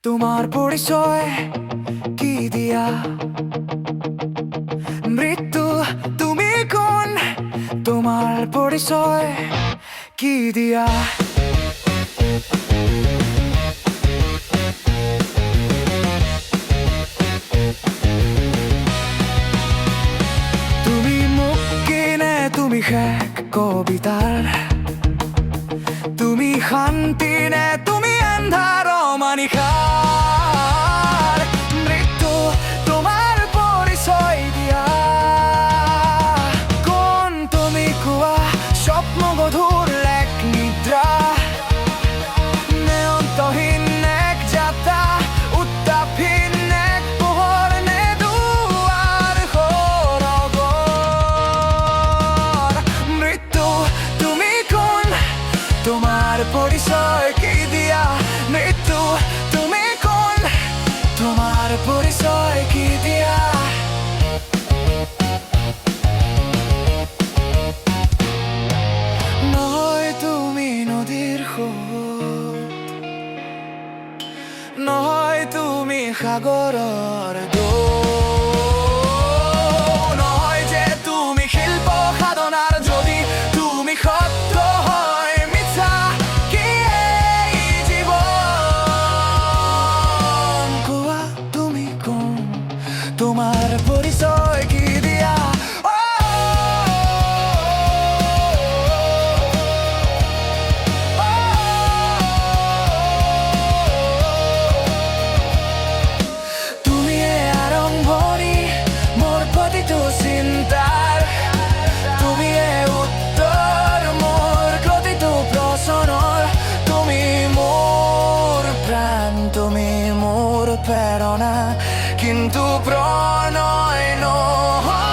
তোমার পরিচয় কি দিয়া? মৃত্যু তুমি কোন? তোমার পরিচয় কি দিয়া? তুমি মুখ কিনে, তুমি শেষ কবিতাৰ, তুমি শান্তি নে তুমি আন্ধাৰ মানিকাৰ? মৃত্যু তোমাৰ পৰিচয় দিয়া কোন? তুমি কোৱা স্বপ্ন গধুৰ এক নিদ্ৰা নে অন্তহীন এক যাত্ৰা, উত্তাপহীন এক পোহৰ নে দুৱাৰ সৰগৰ? মৃত্যু তুমি কোন? তোমার পরিচয় কি দিয়া? মৃত্যু তুমি কোন? তোমার পরিচয় কি দিয়া? নহয় তুমি নদীৰ সোঁত, নহয় তুমি সাগৰৰ ঢৌ, নহয় যে তুমি শিল্প সাধনাৰ যদি তুমি সত্য হয় মিছা কি এই জীৱন? কোৱা তুমি কোন? তোমাৰ পৰিচয় কি দিয়া? তুমিয়ে আৰম্ভণি মোৰ প্ৰতিটো চিন্তাৰ, তুমিয়ে উত্তৰ মোৰ প্ৰতিটো প্ৰশ্নৰ, তুমি মোৰ প্ৰাণ, তুমি মোৰ প্ৰেৰণা, কিন্তু প্ৰণয় নহয়।